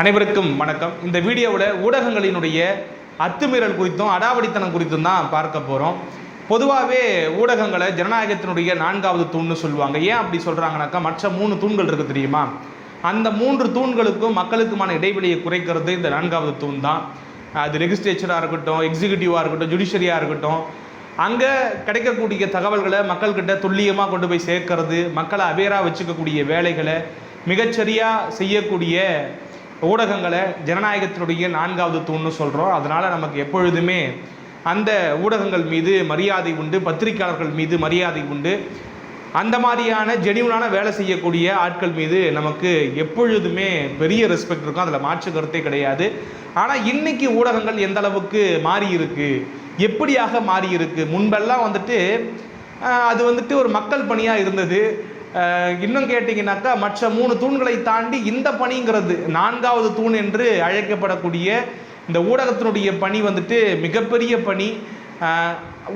அனைவருக்கும் வணக்கம். இந்த வீடியோவில் ஊடகங்களினுடைய அத்துமீறல் குறித்தும் அடாவடித்தனம் குறித்தும் தான் பார்க்க போகிறோம். பொதுவாகவே ஊடகங்களை ஜனநாயகத்தினுடைய 4வது தூண்னு சொல்லுவாங்க. ஏன் அப்படி சொல்கிறாங்கனாக்கா, மற்ற 3 தூண்கள் இருக்குது தெரியுமா? அந்த 3 தூண்களுக்கும் மக்களுக்குமான இடைவெளியை குறைக்கிறது இந்த 4வது தூண் தான். அது லெஜிஸ்லேச்சராக இருக்கட்டும், எக்ஸிக்யூட்டிவாக இருக்கட்டும், ஜுடிஷரியாக இருக்கட்டும், அங்கே கிடைக்கக்கூடிய தகவல்களை மக்கள்கிட்ட துல்லியமாக கொண்டு போய் சேர்க்கறது, மக்களை அவேராக வச்சுக்கக்கூடிய வேலைகளை மிகச்சரியாக செய்யக்கூடிய ஊடகங்களை ஜனநாயகத்தினுடைய 4வது தூண்னு சொல்கிறோம். அதனால் நமக்கு எப்பொழுதுமே அந்த ஊடகங்கள் மீது மரியாதை உண்டு, பத்திரிகையாளர்கள் மீது மரியாதை உண்டு. அந்த மாதிரியான ஜெனியூனான வேலை செய்யக்கூடிய ஆட்கள் மீது நமக்கு எப்பொழுதுமே பெரிய ரெஸ்பெக்ட் இருக்கும். அதில் மாற்று கருத்தே கிடையாது. ஆனால் இன்னைக்கு ஊடகங்கள் எந்த அளவுக்கு மாறி இருக்கு, எப்படியாக மாறி இருக்கு? முன்பெல்லாம் அது ஒரு மக்கள் பணியாக இருந்தது. இன்னும் கேட்டிங்கனாக்கா, மற்ற 3 தூண்களை தாண்டி இந்த பணிங்கிறது 4வது தூண் என்று அழைக்கப்படக்கூடிய இந்த ஊடகத்தினுடைய பணி மிகப்பெரிய பணி.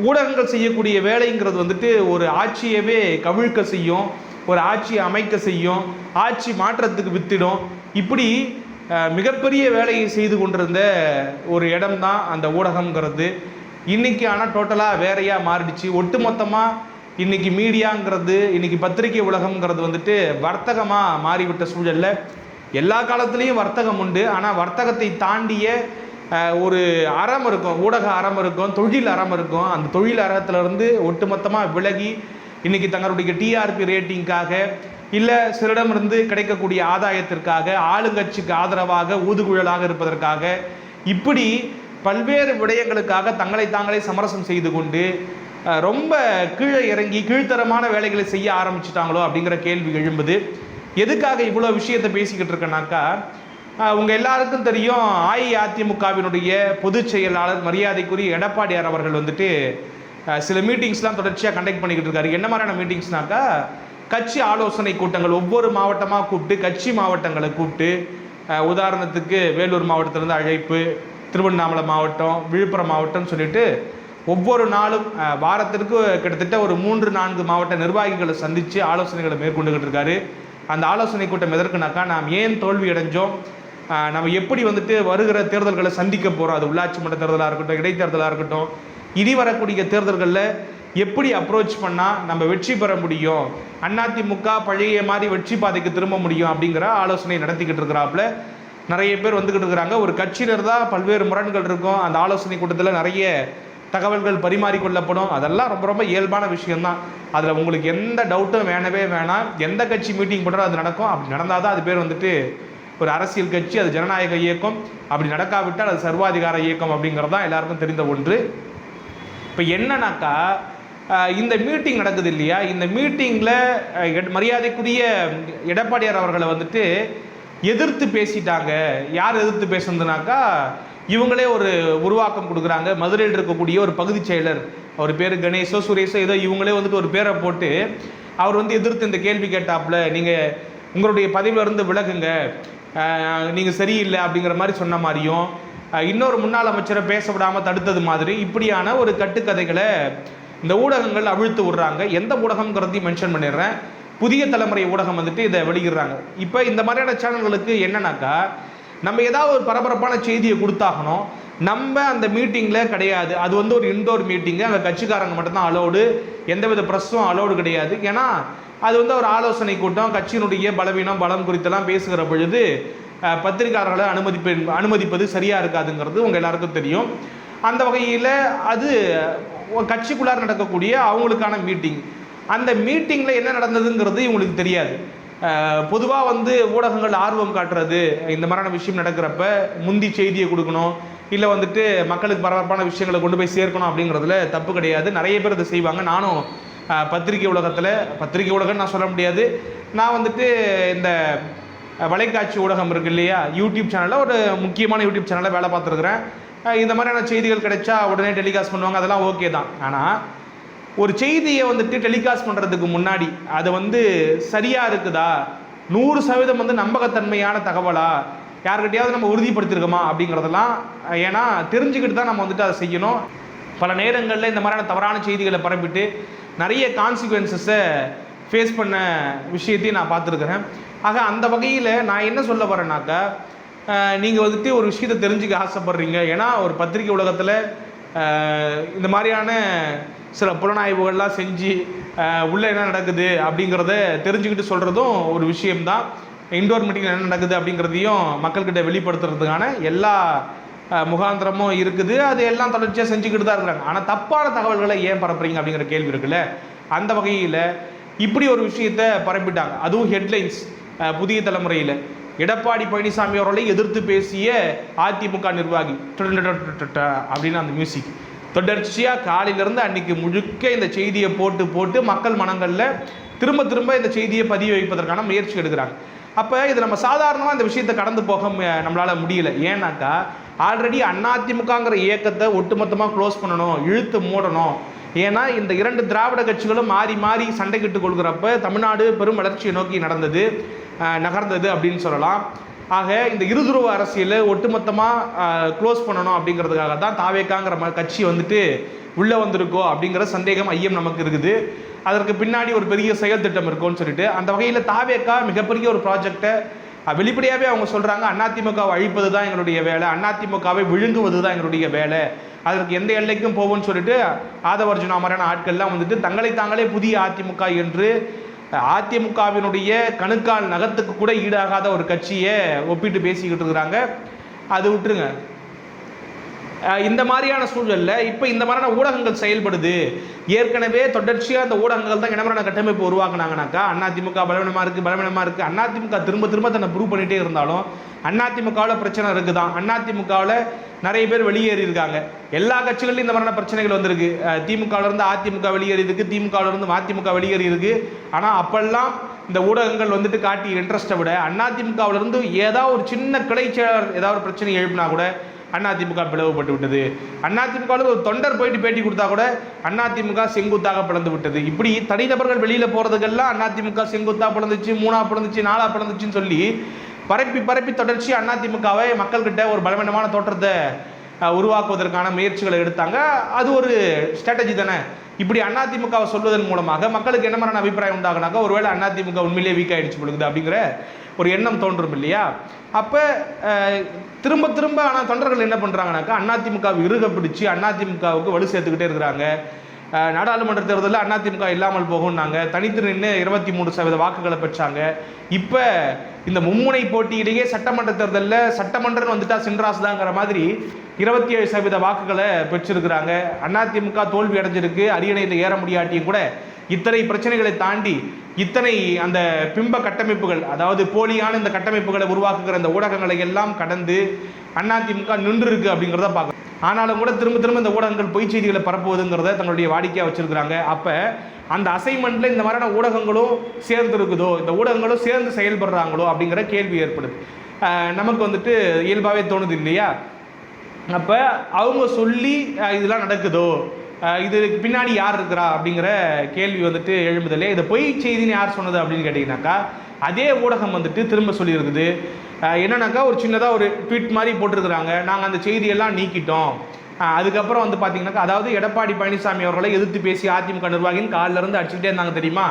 ஊடகங்கள் செய்யக்கூடிய வேலைங்கிறது ஒரு ஆட்சியவே கவிழ்க்க செய்யும், ஒரு ஆட்சியை அமைக்க செய்யும், ஆட்சி மாற்றத்துக்கு வித்திடும். இப்படி மிகப்பெரிய வேலையை செய்து கொண்டிருந்த ஒரு இடம்தான் அந்த ஊடகங்கிறது. இன்றைக்கி ஆனால் டோட்டலாக வேறையாக மாறிடுச்சு. ஒட்டுமொத்தமாக இன்றைக்கி மீடியாங்கிறது, இன்றைக்கி பத்திரிகை உலகங்கிறது வர்த்தகமாக மாறிவிட்ட சூழலில் எல்லா காலத்துலேயும் வர்த்தகம் உண்டு. ஆனால் வர்த்தகத்தை தாண்டிய ஒரு அறம் இருக்கும், ஊடக அறம் இருக்கும், தொழில் அறம் இருக்கும். அந்த தொழில் அறத்திலிருந்து ஒட்டுமொத்தமாக விலகி இன்றைக்கி தங்களுடைய டிஆர்பி ரேட்டிங்காக, இல்லை சிலரிடமிருந்து கிடைக்கக்கூடிய ஆதாயத்திற்காக, ஆளுங்கட்சிக்கு ஆதரவாக ஊதுகுழலாக இருப்பதற்காக, இப்படி பல்வேறு விடயங்களுக்காக தங்களை தாங்களே சமரசம் செய்து கொண்டு ரொம்ப கீழே இறங்கி கீழ்த்தரமான வேலைகளை செய்ய ஆரம்பிச்சிட்டாங்களோ அப்படிங்கிற கேள்வி எழும்புது. எதுக்காக இவ்வளோ விஷயத்தை பேசிக்கிட்டு இருக்கேனாக்கா, உங்கள் எல்லாருக்கும் தெரியும், அஇஅதிமுகவினுடைய பொதுச் செயலாளர் மரியாதைக்குரிய எடப்பாடியார் அவர்கள் சில மீட்டிங்ஸ்லாம் தொடர்ச்சியாக கண்டக்ட் பண்ணிக்கிட்டு இருக்காரு. என்ன மாதிரியான மீட்டிங்ஸ்னாக்கா, கட்சி ஆலோசனை கூட்டங்கள் ஒவ்வொரு மாவட்டமாக கூப்பிட்டு, கட்சி மாவட்டங்களை கூப்பிட்டு, உதாரணத்துக்கு வேலூர் மாவட்டத்திலேருந்து அழைப்பு, திருவண்ணாமலை மாவட்டம், விழுப்புரம் மாவட்டம்னு சொல்லிட்டு ஒவ்வொரு நாளும் வாரத்திற்கு கிட்டத்தட்ட ஒரு 3-4 மாவட்ட நிர்வாகிகளை சந்தித்து ஆலோசனைகளை மேற்கொண்டுகிட்டு இருக்காரு. அந்த ஆலோசனை கூட்டம் எதற்குனாக்கா, நாம் ஏன் தோல்வி அடைஞ்சோம், நம்ம எப்படி வருகிற தேர்தல்களை சந்திக்க போகிறோம், அது உள்ளாட்சி மன்ற தேர்தலாக இருக்கட்டும், இடைத்தேர்தலாக இருக்கட்டும், இனி வரக்கூடிய தேர்தல்களில் எப்படி அப்ரோச் பண்ணால் நம்ம வெற்றி பெற முடியும், அதிமுக பழைய மாதிரி வெற்றி பாதைக்கு திரும்ப முடியும் அப்படிங்கிற ஆலோசனை நடத்திக்கிட்டு இருக்கிறாப்புல நிறைய பேர் வந்துக்கிட்டு இருக்கிறாங்க. ஒரு கட்சியினர் தான் பல்வேறு முரண்கள் இருக்கும். அந்த ஆலோசனை கூட்டத்தில் நிறைய தகவல்கள் பரிமாறிக்கொள்ளப்படும். அதெல்லாம் ரொம்ப ரொம்ப இயல்பான விஷயம்தான். அதில் உங்களுக்கு எந்த டவுட்டும் வேணவே வேணாம். எந்த கட்சி மீட்டிங் பண்ணுறோ அது நடக்கும். அப்படி நடந்தால் தான் அது பேர் ஒரு அரசியல் கட்சி, அது ஜனநாயக இயக்கம். அப்படி நடக்காவிட்டால் அது சர்வாதிகார இயக்கம் அப்படிங்கிறது தான் எல்லாருக்கும் தெரிந்த ஒன்று. இப்போ என்னன்னாக்கா, இந்த மீட்டிங் நடக்குது இல்லையா, இந்த மீட்டிங்கில் மரியாதைக்குரிய எடப்பாடியார் அவர்களை எதிர்த்து பேசிட்டாங்க. யார் எதிர்த்து பேசுனதுனாக்கா, இவங்களே ஒரு உருவாக்கம் கொடுக்குறாங்க. மதுரையில் இருக்கக்கூடிய ஒரு பகுதி செயலர், அவர் பேர் கணேசோ சுரேஷோ ஏதோ, இவங்களே ஒரு பேரை போட்டு அவர் எதிர்த்து இந்த கேள்வி கேட்டாப்புல, நீங்கள் உங்களுடைய பதவியிலிருந்து விலகுங்க, நீங்கள் சரியில்லை அப்படிங்கிற மாதிரி சொன்ன மாதிரியும், இன்னொரு முன்னாள் அமைச்சரை பேச விடாமல் தடுத்தது மாதிரி, இப்படியான ஒரு கட்டுக்கதைகளை இந்த ஊடகங்கள் அவிழ்த்து விடுறாங்க. எந்த ஊடகங்கிறதையும் மென்ஷன் பண்ணிடுறேன். புதிய தலைமுறை ஊடகம் இதை வெளியிடுறாங்க. இப்போ இந்த மாதிரியான சேனல்களுக்கு என்னன்னாக்கா, நம்ம ஏதாவது ஒரு பரபரப்பான செய்தியை கொடுத்தாகணும். நம்ம அந்த மீட்டிங்கில் கிடையாது. அது ஒரு இன்டோர் மீட்டிங்கு, அங்கே கட்சிக்காரங்க மட்டும்தான் அலோடு, எந்தவித ப்ரெஸ்ஸும் அலோடு கிடையாது. ஏன்னா அது ஒரு ஆலோசனை கூட்டம். கட்சியினுடைய பலவீனம் பலம் குறித்தெல்லாம் பேசுகிற பொழுது பத்திரிகையாளர்களை அனுமதிப்பது சரியாக இருக்காதுங்கிறது உங்கள் எல்லாருக்கும் தெரியும். அந்த வகையில் அது கட்சிக்குள்ளார் நடக்கக்கூடிய அவங்களுக்கான மீட்டிங். அந்த மீட்டிங்கில் என்ன நடந்ததுங்கிறது இவங்களுக்கு தெரியாது. பொதுவாக ஊடகங்கள் ஆர்வம் காட்டுறது, இந்த மாதிரியான விஷயம் நடக்கிறப்ப முந்தி செய்தியை கொடுக்கணும், இல்லை மக்களுக்கு பரபரப்பான விஷயங்களை கொண்டு போய் சேர்க்கணும் அப்படிங்கிறதுல தப்பு கிடையாது. நிறைய பேர் இதை செய்வாங்க. நானும் பத்திரிகை உலகம்னு நான் சொல்ல முடியாது. நான் இந்த வலைக்காட்சி ஊடகம் இருக்கு இல்லையா, யூடியூப் சேனலில் ஒரு முக்கியமான யூடியூப் சேனலில் வேலை பார்த்துருக்குறேன். இந்த மாதிரியான செய்திகள் கிடைச்சா உடனே டெலிகாஸ்ட் பண்ணுவாங்க, அதெல்லாம் ஓகே தான். ஆனால் ஒரு செய்தியை டெலிகாஸ்ட் பண்ணுறதுக்கு முன்னாடி அது சரியாக இருக்குதா, 100% நம்பகத்தன்மையான தகவலா, யார்கிட்டையாவது நம்ம உறுதிப்படுத்திருக்கோமா அப்படிங்கிறதெல்லாம், ஏன்னா தெரிஞ்சுக்கிட்டு தான் நம்ம அதை செய்யணும். பல நேரங்களில் இந்த மாதிரியான தவறான செய்திகளை பரப்பிட்டு நிறைய கான்சிக்வன்சஸை ஃபேஸ் பண்ண விஷயத்தையும் நான் பார்த்துருக்குறேன். ஆக அந்த வகையில் நான் என்ன சொல்ல வரேன்னாக்கா, நீங்கள் வந்துட்டு ஒரு விஷயத்தை தெரிஞ்சுக்க ஆசைப்படுறீங்க. ஏன்னா ஒரு பத்திரிகை உலகத்தில் இந்த மாதிரியான சில புலனாய்வுகள்லாம் செஞ்சு உள்ளே என்ன நடக்குது அப்படிங்கிறத தெரிஞ்சுக்கிட்டு சொல்கிறதும் ஒரு விஷயம்தான். இண்டோர் மீட்டிங்கில் என்ன நடக்குது அப்படிங்கிறதையும் மக்கள்கிட்ட வெளிப்படுத்துறதுக்கான எல்லா முகாந்திரமும் இருக்குது. அது எல்லாம் தொடர்ச்சியாக செஞ்சுக்கிட்டு தான் இருக்கிறாங்க. ஆனால் தப்பான தகவல்களை ஏன் பரப்புறீங்க அப்படிங்கிற கேள்வி இருக்குல்ல. அந்த வகையில் இப்படி ஒரு விஷயத்தை பரப்பிட்டாங்க. அதுவும் ஹெட்லைன்ஸ். புதிய தலைமுறையில் எடப்பாடி பழனிசாமி அவர்களை எதிர்த்து பேசிய அதிமுக நிர்வாகி அப்படின்னு அந்த மியூசிக் தொடர்ச்சியாக காலையிலேருந்து அன்னைக்கு முழுக்க இந்த செய்தியை போட்டு போட்டு மக்கள் மனங்களில் திரும்ப திரும்ப இந்த செய்தியை பதிய வைப்பதற்கான முயற்சி எடுக்கிறாங்க. அப்போ இது நம்ம சாதாரணமாக இந்த விஷயத்தை கடந்து போக நம்மளால் முடியல. ஏன்னாக்கா ஆல்ரெடி அதிமுகங்கிற இயக்கத்தை ஒட்டுமொத்தமாக க்ளோஸ் பண்ணணும், இழுத்து மூடணும். ஏன்னா இந்த 2 திராவிட கட்சிகளும் மாறி மாறி சண்டைக்கிட்டு கொள்கிறப்ப தமிழ்நாடு பெரும் வளர்ச்சியை நோக்கி நகர்ந்தது அப்படின்னு சொல்லலாம். ஆக இந்த இருதுருவ அரசியலை ஒட்டுமொத்தமாக க்ளோஸ் பண்ணணும் அப்படிங்கிறதுக்காக தான் தாவேக்காங்கிற கட்சி வந்துட்டு உள்ளே வந்திருக்கோ அப்படிங்கிற சந்தேகம், ஐயம் நமக்கு இருக்குது. அதற்கு பின்னாடி ஒரு பெரிய செயல் திட்டம் இருக்கும்னு சொல்லிட்டு அந்த வகையில் தாவேக்கா மிகப்பெரிய ஒரு ப்ராஜெக்டை வெளிப்படையாகவே அவங்க சொல்கிறாங்க. அதிமுகவை அழிப்பது தான் எங்களுடைய வேலை, அதிமுகவை விழுங்குவது தான் எங்களுடைய வேலை, அதற்கு எந்த எல்லைக்கும் போவோம்னு சொல்லிட்டு ஆதவர்ஜுனா மாதிரியான ஆட்கள்லாம் வந்துட்டு தங்களை தாங்களே புதிய அதிமுக என்று அதிமுகவினுடைய கணுக்கால் நகத்துக்கு கூட ஈடாகாத ஒரு கட்சியை ஒப்பிட்டு பேசிக்கிட்டு இருக்கிறாங்க. அது விட்டுருங்க. இந்த மாதிரியான சூழலில் இப்போ இந்த மாதிரியான ஊடகங்கள் செயல்படுது. ஏற்கனவே தொடர்ச்சியாக அந்த ஊடகங்கள் தான் இடமரான கட்டமைப்பு உருவாக்குனாங்கனாக்கா அதிமுக பலவீனமாக இருக்குது. அதிமுக திரும்ப திரும்ப தன்னை ப்ரூவ் பண்ணிகிட்டே இருந்தாலும் அதிமுகவில் பிரச்சனை இருக்குதான். அதிமுகவில் நிறைய பேர் வெளியேறி இருக்காங்க. எல்லா கட்சிகளிலும் இந்த மாதிரியான பிரச்சனைகள் வந்திருக்கு. திமுகவிலிருந்து அதிமுக வெளியேறி இருக்கு, திமுகவிலிருந்து மதிமுக வெளியேறி இருக்கு. ஆனால் அப்பெல்லாம் இந்த ஊடகங்கள் வந்துட்டு காட்டிய இன்ட்ரெஸ்ட்டை விட அதிமுகவிலிருந்து ஏதாவது ஒரு சின்ன கிளை செயலர் ஏதாவது ஒரு பிரச்சனை எழுப்பினா கூட அதிமுக பிளவுபட்டு விட்டது. அதிமுகவில் ஒரு தொண்டர் போயிட்டு பேட்டி கொடுத்தா கூட அதிமுக செங்குத்தாக பிளந்து விட்டது. இப்படி தனிநபர்கள் வெளியில் போகிறதுக்கெல்லாம் அதிமுக செங்குத்தாக பிளந்துச்சு, 3ஆக பிளந்துச்சு, 4ஆக பிளந்துச்சுன்னு சொல்லி பரப்பி தொடர்ச்சி அதிமுகவை மக்கள்கிட்ட ஒரு பலவீனமான தோற்றத்தை உருவாக்குவதற்கான முயற்சிகளை எடுத்தாங்க. அது ஒரு ஸ்ட்ராட்டஜி தானே. இப்படி அதிமுகவை சொல்வதன் மூலமாக மக்களுக்கு என்ன மாதிரியான அபிப்பிராயம் உண்டாகுனாக்கா ஒருவேளை அதிமுக உண்மையிலேயே வீக் ஆகிடுச்சு பொழுது அப்படிங்கிற ஒரு எண்ணம் தோன்றும் இல்லையா. அப்போ திரும்ப திரும்ப ஆனால் தொண்டர்கள் என்ன பண்ணுறாங்கனாக்கா அதிமுகவை இறுக பிடிச்சி அதிமுகவுக்கு வலு சேர்த்துக்கிட்டே இருக்கிறாங்க. நாடாளுமன்ற தேர்தலில் அதிமுக இல்லாமல் போகும்னாங்க, தனித்து நின்று 23% வாக்குகளை பெற்றாங்க. இப்போ இந்த மும்முனை போட்டியிலேயே சட்டமன்ற தேர்தலில் சட்டமன்றம் வந்துட்டா சின்ராஸ் தாங்கிற மாதிரி 27% வாக்குகளை பெற்றிருக்கிறாங்க. அதிமுக தோல்வி அடைஞ்சிருக்கு. அரியணையில் ஏற முடியாட்டியும் கூட இத்தனை பிரச்சனைகளை தாண்டி இத்தனை அந்த பிம்ப கட்டமைப்புகள், அதாவது போலியான இந்த கட்டமைப்புகளை உருவாக்குகிற இந்த ஊடகங்களை எல்லாம் கடந்து அதிமுக நின்று இருக்கு அப்படிங்கிறத பார்க்கணும். ஆனாலும் கூட திரும்ப திரும்ப இந்த ஊடகங்கள் பொய் செய்திகளை பரப்புவதுங்கிறத தங்களுடைய வாடிக்கையாக வச்சிருக்கிறாங்க. அப்போ அந்த அசைன்மெண்ட்ல இந்த மாதிரியான ஊடகங்களும் சேர்ந்து இருக்குதோ, இந்த ஊடகங்களும் சேர்ந்து செயல்படுறாங்களோ அப்படிங்கிற கேள்வி ஏற்படுது. நமக்கு வந்துட்டு இயல்பாகவே தோணுது இல்லையா. அப்போ அவங்க சொல்லி இதெல்லாம் நடக்குதோ, இதுக்கு பின்னாடி யார் இருக்கிறா அப்படிங்கிற கேள்வி வந்துட்டு எழும்புதலே. இதை பொய் செய்தின்னு யார் சொன்னது அப்படின்னு கேட்டிங்கனாக்கா அதே ஊடகம் வந்துட்டு திரும்ப சொல்லியிருக்குது. என்னன்னாக்கா ஒரு சின்னதாக ஒரு ட்வீட் மாதிரி போட்டிருக்கிறாங்க, நாங்கள் அந்த செய்தியெல்லாம் நீக்கிட்டோம். அதுக்கப்புறம் வந்து பார்த்தீங்கன்னாக்கா அதாவது எடப்பாடி பழனிசாமி அவர்களை எதிர்த்து பேசி அதிமுக நிர்வாகின்னு காலிலேருந்து அடிச்சுக்கிட்டே இருந்தாங்க தெரியுமா,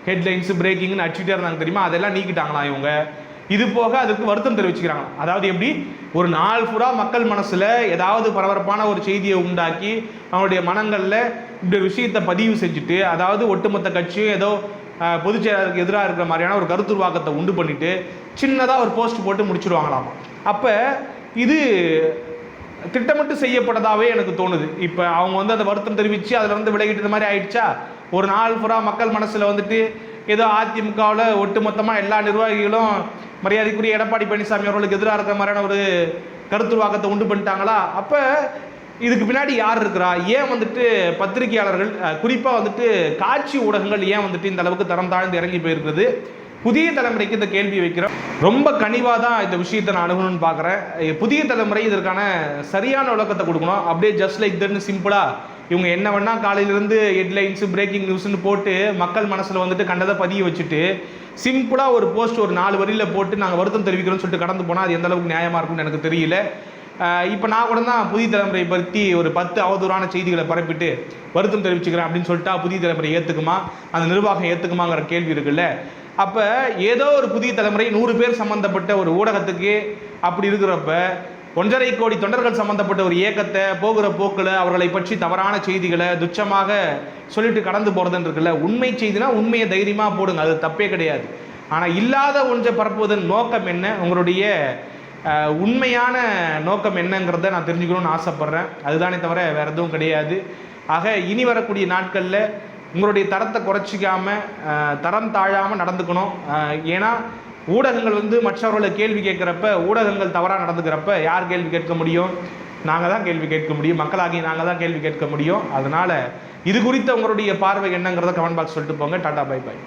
ஹெட்லைன்ஸு பிரேக்கிங்னு அடிச்சுக்கிட்டே இருந்தாங்க தெரியுமா, அதெல்லாம் நீக்கிட்டாங்களாம் இவங்க. இது போக அதுக்கு வருத்தம் தெரிவிச்சுக்கிறாங்க. அதாவது எப்படி ஒரு நாள் பூரா மக்கள் மனசில் ஏதாவது பரபரப்பான ஒரு செய்தியை உண்டாக்கி அவங்களுடைய மனங்களில் இப்படி விஷயத்தை பதிவு செஞ்சுட்டு, அதாவது ஒட்டுமொத்த கட்சியும் ஏதோ பொதுச் செயலாளருக்கு எதிராக இருக்கிற மாதிரியான ஒரு கருத்துருவாக்கத்தை உண்டு பண்ணிட்டு சின்னதாக ஒரு போஸ்ட் போட்டு முடிச்சுடுவாங்களாமா. அப்போ இது திட்டமிட்டு செய்யப்பட்டதாகவே எனக்கு தோணுது. இப்போ அவங்க வந்து அந்த வருத்தம் தெரிவித்து அதில் வந்து விலகிட்டு மாதிரி ஆயிடுச்சா. ஒரு நாள் பூரா மக்கள் மனசில் வந்துட்டு ஏதோ அதிமுகவில் ஒட்டுமொத்தமாக எல்லா நிர்வாகிகளும் மரியாதைக்குரிய எடப்பாடி பழனிசாமி அவர்களுக்கு எதிராக இருக்கிற மாதிரியான ஒரு கருத்துருவாக்கத்தை உண்டு பண்ணிட்டாங்களா. அப்போ இதுக்கு பின்னாடி யார் இருக்கிறா, ஏன் வந்துட்டு பத்திரிகையாளர்கள் குறிப்பாக வந்துட்டு காட்சி ஊடகங்கள் ஏன் வந்துட்டு இந்த அளவுக்கு தரம் தாழ்ந்து இறங்கி போயிருக்குது. புதிய தலைமுறைக்கு இந்த கேள்வி வைக்கிறோம். ரொம்ப கனிவாக தான் இந்த விஷயத்தை நான் அணுகணும்னு பார்க்குறேன். புதிய தலைமுறை இதற்கான சரியான விளக்கத்தை கொடுக்கணும். அப்படியே ஜஸ்ட் லைக் தட்னு சிம்பிளாக இவங்க என்ன வேணால் காலையிலேருந்து ஹெட்லைன்ஸு பிரேக்கிங் நியூஸ்ன்னு போட்டு மக்கள் மனசில் வந்துட்டு கண்டதை பதிய வச்சுட்டு சிம்பிளாக ஒரு போஸ்ட் ஒரு 4 வரியில் போட்டு நாங்கள் வருத்தம் தெரிவிக்கிறோம்னு சொல்லிட்டு கடந்து போனால் அது எந்த அளவுக்கு நியாயமாக இருக்கும்னு எனக்கு தெரியல. இப்போ நான் கூட தான் புதிய தலைமுறை பற்றி ஒரு 10 அவதூறான செய்திகளை பரப்பிட்டு வருத்தம் தெரிவிச்சுக்கிறேன் அப்படின்னு சொல்லிட்டா புதிய தலைமுறை ஏற்றுக்குமா, அந்த நிர்வாகம் ஏற்றுக்குமாங்கிற கேள்வி இருக்குல்ல. அப்போ ஏதோ ஒரு புதிய தலைமுறை 100 பேர் சம்மந்தப்பட்ட ஒரு ஊடகத்துக்கு அப்படி இருக்கிறப்ப 1.5 கோடி தொண்டர்கள் சம்பந்தப்பட்ட ஒரு இயக்கத்தை போகிற போக்கில் அவர்களை பற்றி தவறான செய்திகளை துச்சமாக சொல்லிட்டு கடந்து போகிறதுன்னு இருக்குல்ல, உண்மை செய்தினா உண்மையை தைரியமாக போடுங்க, அது தப்பே கிடையாது. ஆனால் இல்லாத ஒன்றை பரப்புவதன் நோக்கம் என்ன, உங்களுடைய உண்மையான நோக்கம் என்னங்கிறத நான் தெரிஞ்சுக்கணும்னு ஆசைப்பட்றேன். அதுதானே தவிர வேறு எதுவும் கிடையாது. ஆக இனி வரக்கூடிய நாட்களில் உங்களுடைய தரத்தை குறைச்சிக்காமல் தரம் தாழாமல் நடந்துக்கணும். ஏன்னா ஊடகங்கள் மற்றவர்களை கேள்வி கேட்குறப்ப, ஊடகங்கள் தவறாக நடந்துக்கிறப்ப யார் கேள்வி கேட்க முடியும்? நாங்கள் தான் கேள்வி கேட்க முடியும், மக்களாகி நாங்கள் தான் கேள்வி கேட்க முடியும். அதனால் இது குறித்த உங்களுடைய பார்வை என்னங்கிறத கமெண்ட் பாக்ஸ் சொல்லிட்டு போங்க. டாடா, பை பை.